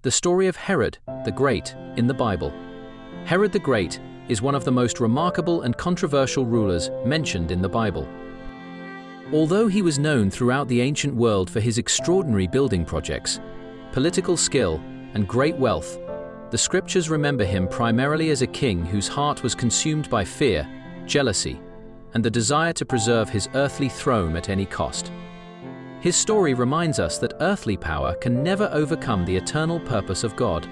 The story of Herod the Great in the Bible. Herod the Great is one of the most remarkable and controversial rulers mentioned in the Bible. Although he was known throughout the ancient world for his extraordinary building projects, political skill, and great wealth, the scriptures remember him primarily as a king whose heart was consumed by fear, jealousy, and the desire to preserve his earthly throne at any cost. His story reminds us that earthly power can never overcome the eternal purpose of God.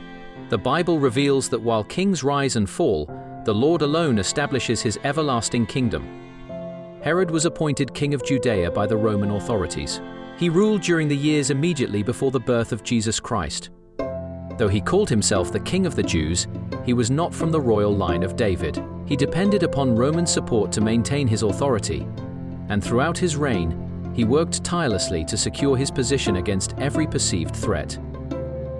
The Bible reveals that while kings rise and fall, the Lord alone establishes his everlasting kingdom. Herod was appointed king of Judea by the Roman authorities. He ruled during the years immediately before the birth of Jesus Christ. Though he called himself the King of the Jews, he was not from the royal line of David. He depended upon Roman support to maintain his authority, and throughout his reign, he worked tirelessly to secure his position against every perceived threat.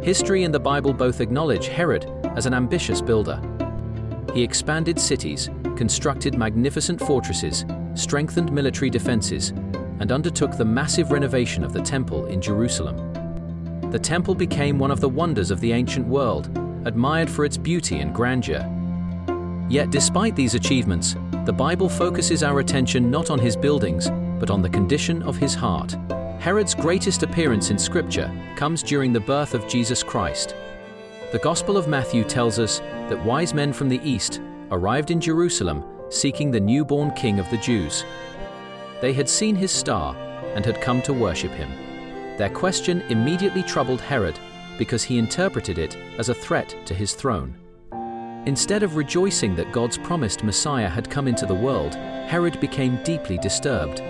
History and the Bible both acknowledge Herod as an ambitious builder. He expanded cities, constructed magnificent fortresses, strengthened military defenses, and undertook the massive renovation of the temple in Jerusalem. The temple became one of the wonders of the ancient world, admired for its beauty and grandeur. Yet despite these achievements, the Bible focuses our attention not on his buildings, but on the condition of his heart. Herod's greatest appearance in Scripture comes during the birth of Jesus Christ. The Gospel of Matthew tells us that wise men from the east arrived in Jerusalem seeking the newborn King of the Jews. They had seen his star and had come to worship him. Their question immediately troubled Herod because he interpreted it as a threat to his throne. Instead of rejoicing that God's promised Messiah had come into the world, Herod became deeply disturbed.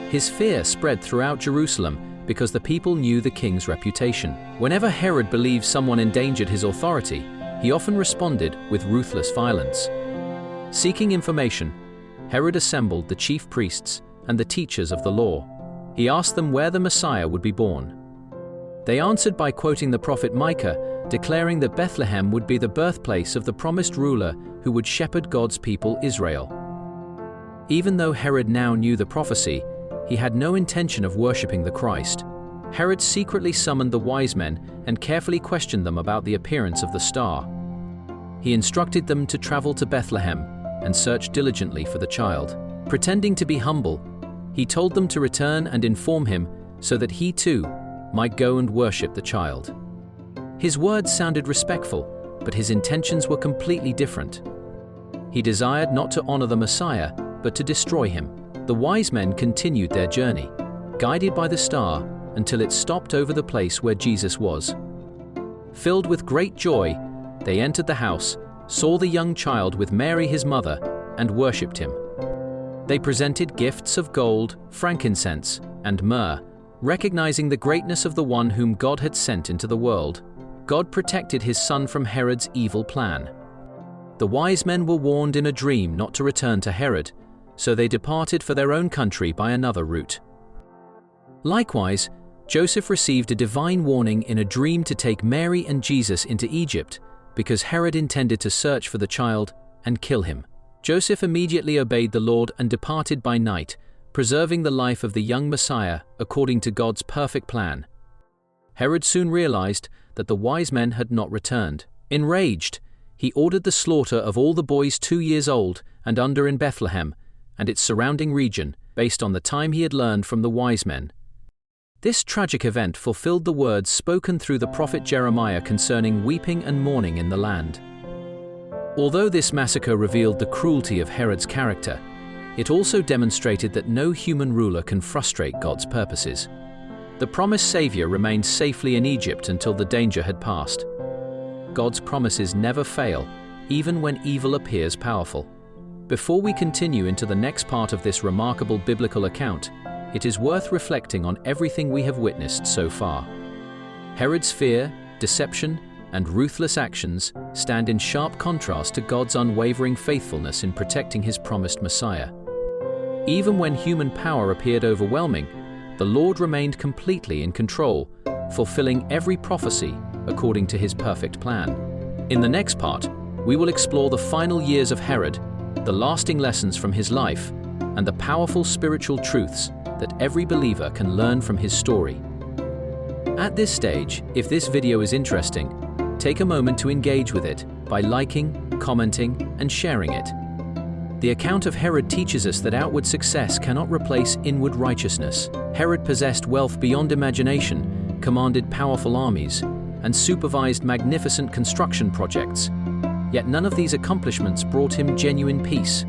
His fear spread throughout Jerusalem because the people knew the king's reputation. Whenever Herod believed someone endangered his authority, he often responded with ruthless violence. Seeking information, Herod assembled the chief priests and the teachers of the law. He asked them where the Messiah would be born. They answered by quoting the prophet Micah, declaring that Bethlehem would be the birthplace of the promised ruler who would shepherd God's people Israel. Even though Herod now knew the prophecy, he had no intention of worshipping the Christ. Herod secretly summoned the wise men and carefully questioned them about the appearance of the star. He instructed them to travel to Bethlehem and search diligently for the child. Pretending to be humble, he told them to return and inform him so that he too might go and worship the child. His words sounded respectful, but his intentions were completely different. He desired not to honor the Messiah, but to destroy him. The wise men continued their journey, guided by the star until it stopped over the place where Jesus was. Filled with great joy, they entered the house, saw the young child with Mary his mother, and worshipped him. They presented gifts of gold, frankincense, and myrrh, recognizing the greatness of the one whom God had sent into the world. God protected his son from Herod's evil plan. The wise men were warned in a dream not to return to Herod, so they departed for their own country by another route. Likewise, Joseph received a divine warning in a dream to take Mary and Jesus into Egypt, because Herod intended to search for the child and kill him. Joseph immediately obeyed the Lord and departed by night, preserving the life of the young Messiah according to God's perfect plan. Herod soon realized that the wise men had not returned. Enraged, he ordered the slaughter of all the boys 2 years old and under in Bethlehem and its surrounding region, based on the time he had learned from the wise men. This tragic event fulfilled the words spoken through the prophet Jeremiah concerning weeping and mourning in the land. Although this massacre revealed the cruelty of Herod's character, it also demonstrated that no human ruler can frustrate God's purposes. The promised Savior remained safely in Egypt until the danger had passed. God's promises never fail, even when evil appears powerful. Before we continue into the next part of this remarkable biblical account, it is worth reflecting on everything we have witnessed so far. Herod's fear, deception, and ruthless actions stand in sharp contrast to God's unwavering faithfulness in protecting his promised Messiah. Even when human power appeared overwhelming, the Lord remained completely in control, fulfilling every prophecy according to his perfect plan. In the next part, we will explore the final years of Herod, the lasting lessons from his life, and the powerful spiritual truths that every believer can learn from his story. At this stage, if this video is interesting, take a moment to engage with it by liking, commenting, and sharing it. The account of Herod teaches us that outward success cannot replace inward righteousness. Herod possessed wealth beyond imagination, commanded powerful armies, and supervised magnificent construction projects. Yet none of these accomplishments brought him genuine peace.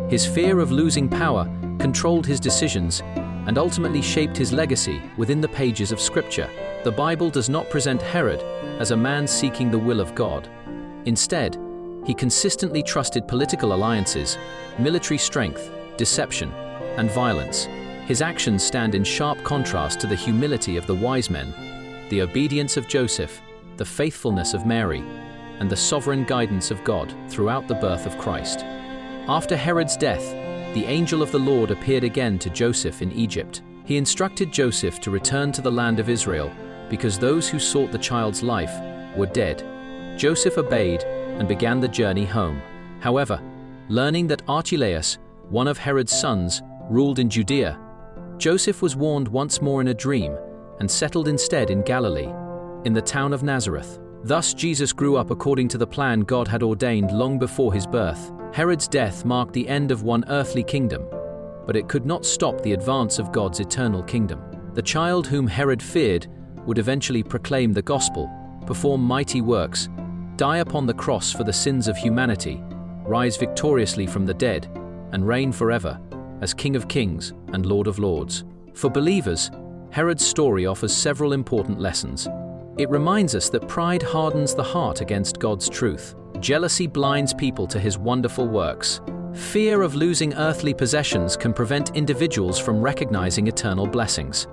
His fear of losing power controlled his decisions and ultimately shaped his legacy within the pages of Scripture. The Bible does not present Herod as a man seeking the will of God. Instead, he consistently trusted political alliances, military strength, deception, and violence. His actions stand in sharp contrast to the humility of the wise men, the obedience of Joseph, the faithfulness of Mary, and the sovereign guidance of God throughout the birth of Christ. After Herod's death, the angel of the Lord appeared again to Joseph in Egypt. He instructed Joseph to return to the land of Israel because those who sought the child's life were dead. Joseph obeyed and began the journey home. However, learning that Archelaus, one of Herod's sons, ruled in Judea, Joseph was warned once more in a dream and settled instead in Galilee, in the town of Nazareth. Thus Jesus grew up according to the plan God had ordained long before his birth. Herod's death marked the end of one earthly kingdom, but it could not stop the advance of God's eternal kingdom. The child whom Herod feared would eventually proclaim the gospel, perform mighty works, die upon the cross for the sins of humanity, rise victoriously from the dead, and reign forever as King of Kings and Lord of Lords. For believers, Herod's story offers several important lessons. It reminds us that pride hardens the heart against God's truth. Jealousy blinds people to his wonderful works. Fear of losing earthly possessions can prevent individuals from recognizing eternal blessings.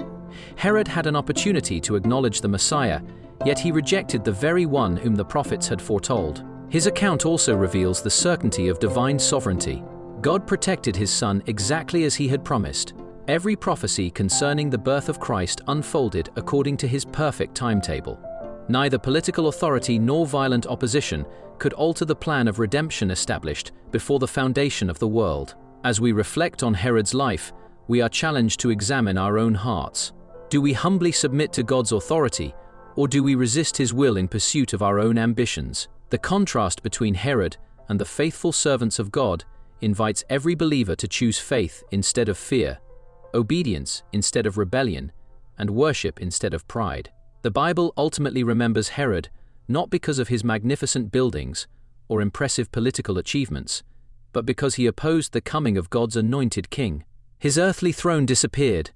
Herod had an opportunity to acknowledge the Messiah, yet he rejected the very one whom the prophets had foretold. His account also reveals the certainty of divine sovereignty. God protected his son exactly as he had promised. Every prophecy concerning the birth of Christ unfolded according to his perfect timetable. Neither political authority nor violent opposition could alter the plan of redemption established before the foundation of the world. As we reflect on Herod's life, we are challenged to examine our own hearts. Do we humbly submit to God's authority, or do we resist his will in pursuit of our own ambitions? The contrast between Herod and the faithful servants of God invites every believer to choose faith instead of fear, obedience instead of rebellion, and worship instead of pride. The Bible ultimately remembers Herod not because of his magnificent buildings or impressive political achievements, but because he opposed the coming of God's anointed king. His earthly throne disappeared,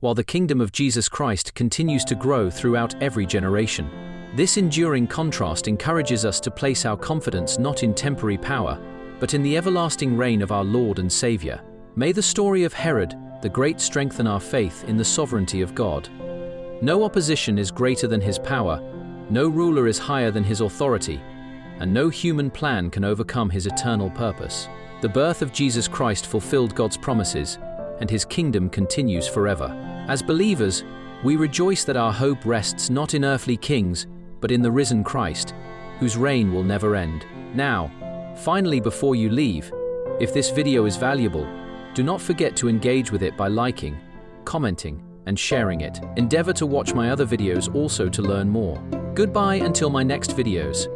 while the kingdom of Jesus Christ continues to grow throughout every generation. This enduring contrast encourages us to place our confidence not in temporary power, but in the everlasting reign of our Lord and Savior. May the story of Herod the Great strengthen our faith in the sovereignty of God. No opposition is greater than his power, no ruler is higher than his authority, and no human plan can overcome his eternal purpose. The birth of Jesus Christ fulfilled God's promises, and his kingdom continues forever. As believers, we rejoice that our hope rests not in earthly kings, but in the risen Christ, whose reign will never end. Now, finally, before you leave, if this video is valuable, do not forget to engage with it by liking, commenting, and sharing it. Endeavor to watch my other videos also to learn more. Goodbye until my next videos.